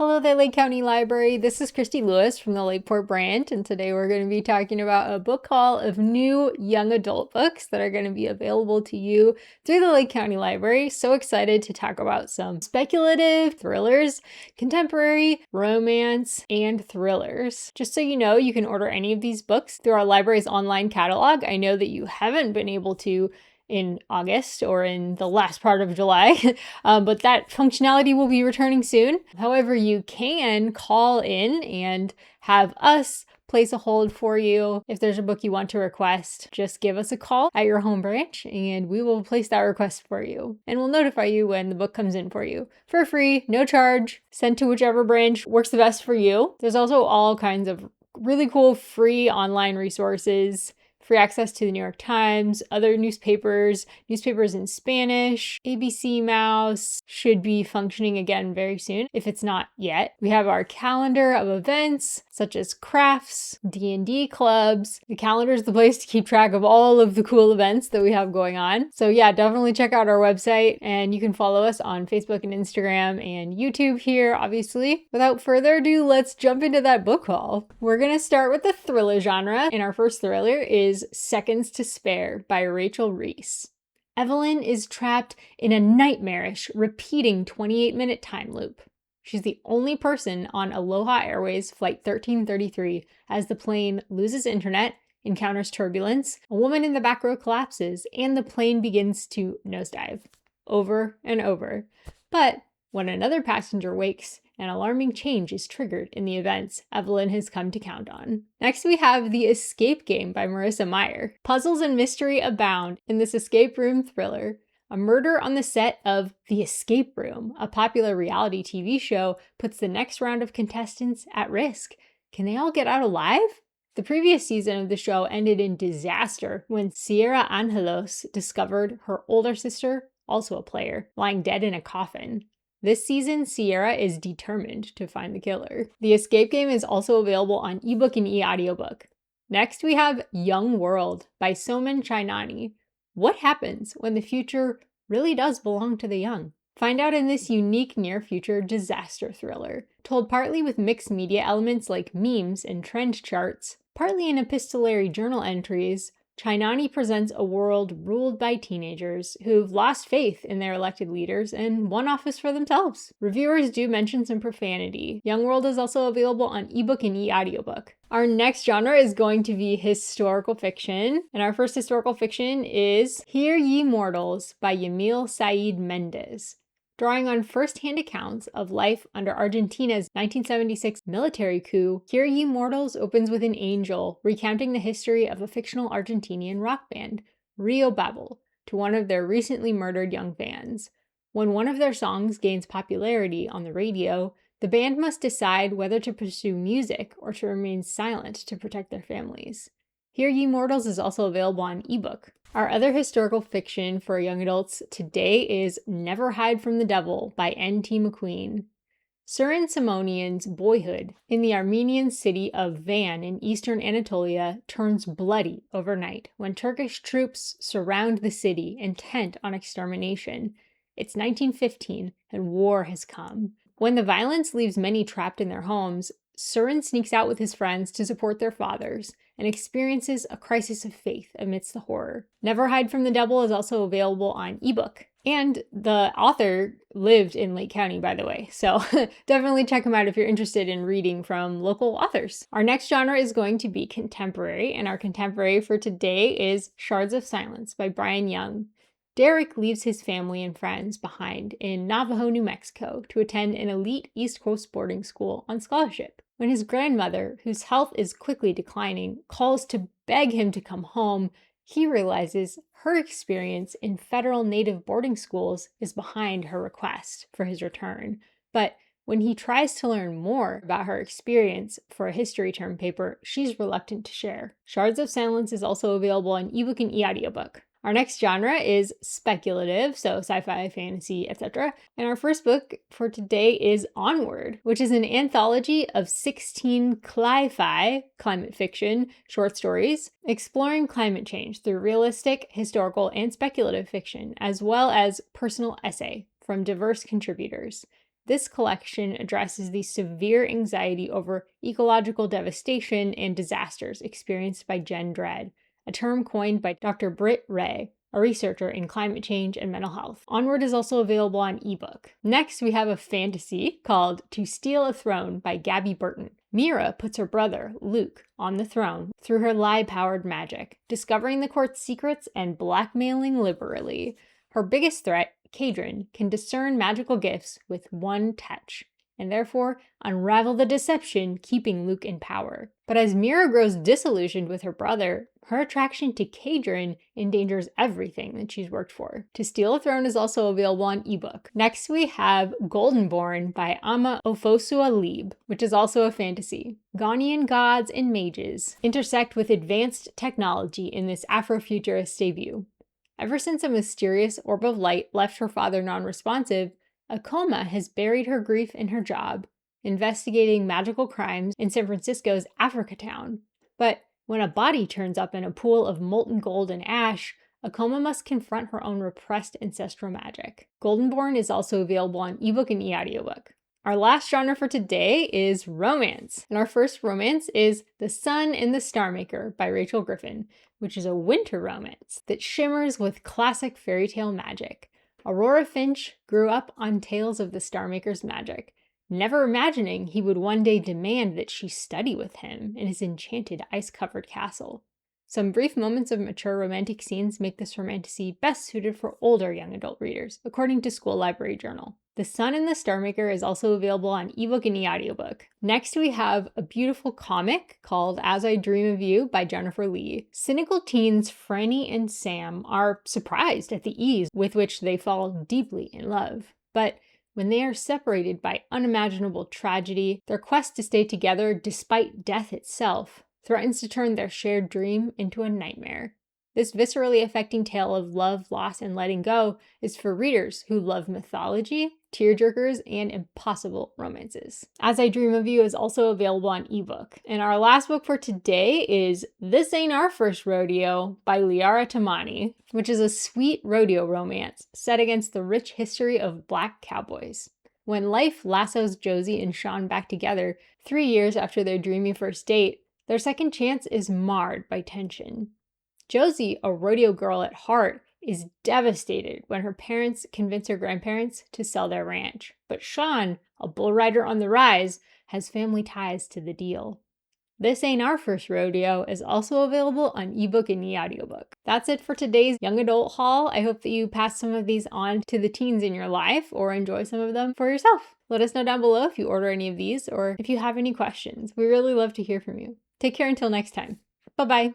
Hello there, Lake County Library. This is Christy Lewis from the Lakeport brand, and today we're going to be talking about a book haul of new young adult books that are going to be available to you through the Lake County Library. So excited to talk about some speculative thrillers, contemporary, romance, and thrillers. Just so you know, you can order any of these books through our library's online catalog. I know that you haven't been able to in August or in the last part of July, but that functionality will be returning soon. However, you can call in and have us place a hold for you. If there's a book you want to request, just give us a call at your home branch and we will place that request for you. And we'll notify you when the book comes in for you. For free, no charge, sent to whichever branch works the best for you. There's also all kinds of really cool free online resources, free access to the New York Times, other newspapers in Spanish. ABC Mouse should be functioning again very soon, if it's not yet. We have our calendar of events, such as crafts, D&D clubs. The calendar is the place to keep track of all of the cool events that we have going on. So yeah, definitely check out our website, and you can follow us on Facebook and Instagram and YouTube here, obviously. Without further ado, let's jump into that book haul. We're gonna start with the thriller genre, and our first thriller is Seconds to Spare by Rachel Reiss. Evelyn is trapped in a nightmarish, repeating 28-minute time loop. She's the only person on Aloha Airways Flight 1333 as the plane loses internet, encounters turbulence, a woman in the back row collapses, and the plane begins to nosedive. Over and over. But when another passenger wakes, an alarming change is triggered in the events Evelyn has come to count on. Next, we have The Escape Game by Marissa Meyer. Puzzles and mystery abound in this escape room thriller. A murder on the set of The Escape Room, a popular reality TV show, puts the next round of contestants at risk. Can they all get out alive? The previous season of the show ended in disaster when Sierra Angelos discovered her older sister, also a player, lying dead in a coffin. This season, Sierra is determined to find the killer. The Escape Game is also available on ebook and e-audiobook. Next, we have Young World by Soman Chainani. What happens when the future really does belong to the young? Find out in this unique near-future disaster thriller, told partly with mixed media elements like memes and trend charts, partly in epistolary journal entries. Chainani presents a world ruled by teenagers who've lost faith in their elected leaders and won office for themselves. Reviewers do mention some profanity. Young World is also available on ebook and e-audiobook. Our next genre is going to be historical fiction, and our first historical fiction is Hear Ye Mortals by Yamile Saied Méndez. Drawing on first-hand accounts of life under Argentina's 1976 military coup, Hear Ye Mortals opens with an angel recounting the history of a fictional Argentinian rock band, Rio Babel, to one of their recently murdered young fans. When one of their songs gains popularity on the radio, the band must decide whether to pursue music or to remain silent to protect their families. Hear Ye Mortals is also available on ebook. Our other historical fiction for young adults today is Never Hide from the Devil by N.T. McQueen. Surin Simonian's boyhood in the Armenian city of Van in eastern Anatolia turns bloody overnight when Turkish troops surround the city intent on extermination. It's 1915 and war has come. When the violence leaves many trapped in their homes, Surin sneaks out with his friends to support their fathers and experiences a crisis of faith amidst the horror. Never Hide from the Devil is also available on ebook. And the author lived in Lake County, by the way, so definitely check him out if you're interested in reading from local authors. Our next genre is going to be contemporary, and our contemporary for today is Shards of Silence by Brian Young. Derek leaves his family and friends behind in Navajo, New Mexico to attend an elite East Coast boarding school on scholarship. When his grandmother, whose health is quickly declining, calls to beg him to come home, he realizes her experience in federal native boarding schools is behind her request for his return. But when he tries to learn more about her experience for a history term paper, she's reluctant to share. Shards of Silence is also available on ebook and e-audiobook. Our next genre is speculative, so sci-fi, fantasy, etc. And our first book for today is Onward, which is an anthology of 16 cli-fi, climate fiction, short stories, exploring climate change through realistic, historical, and speculative fiction, as well as personal essay from diverse contributors. This collection addresses the severe anxiety over ecological devastation and disasters experienced by Gen Dread, a term coined by Dr. Britt Ray, a researcher in climate change and mental health. Onward is also available on ebook. Next, we have a fantasy called To Steal a Throne by Gabi Burton. Mira puts her brother, Luke, on the throne through her lie-powered magic, discovering the court's secrets and blackmailing liberally. Her biggest threat, Kadrin, can discern magical gifts with one touch, and therefore unravel the deception keeping Luke in power. But as Mira grows disillusioned with her brother, her attraction to Kadrin endangers everything that she's worked for. To Steal a Throne is also available on ebook. Next we have Goldenborn by Ofosua Lieb, which is also a fantasy. Ghanaian gods and mages intersect with advanced technology in this Afrofuturist debut. Ever since a mysterious orb of light left her father non-responsive, Akoma has buried her grief in her job, investigating magical crimes in San Francisco's Africa Town. But when a body turns up in a pool of molten gold and ash, Akoma must confront her own repressed ancestral magic. Goldenborn is also available on ebook and e-audiobook. Our last genre for today is romance, and our first romance is The Sun and the Starmaker by Rachel Griffin, which is a winter romance that shimmers with classic fairy tale magic. Aurora Finch grew up on tales of the Starmaker's magic, never imagining he would one day demand that she study with him in his enchanted ice-covered castle. Some brief moments of mature romantic scenes make this romantasy best suited for older young adult readers, according to School Library Journal. The Sun and the Starmaker is also available on ebook and e-audiobook. Next, we have a beautiful comic called As I Dream of You by Jennifer Lee. Cynical teens Franny and Sam are surprised at the ease with which they fall deeply in love. But when they are separated by unimaginable tragedy, their quest to stay together despite death itself threatens to turn their shared dream into a nightmare. This viscerally affecting tale of love, loss, and letting go is for readers who love mythology, tearjerkers, and impossible romances. As I Dream of You is also available on ebook. And our last book for today is This Ain't Our First Rodeo by Liara Tamani, which is a sweet rodeo romance set against the rich history of Black cowboys. When life lassos Josie and Sean back together 3 years after their dreamy first date, their second chance is marred by tension. Josie, a rodeo girl at heart, is devastated when her parents convince her grandparents to sell their ranch. But Sean, a bull rider on the rise, has family ties to the deal. This Ain't Our First Rodeo is also available on ebook and e-audiobook. That's it for today's young adult haul. I hope that you pass some of these on to the teens in your life or enjoy some of them for yourself. Let us know down below if you order any of these or if you have any questions. We really love to hear from you. Take care until next time. Bye-bye.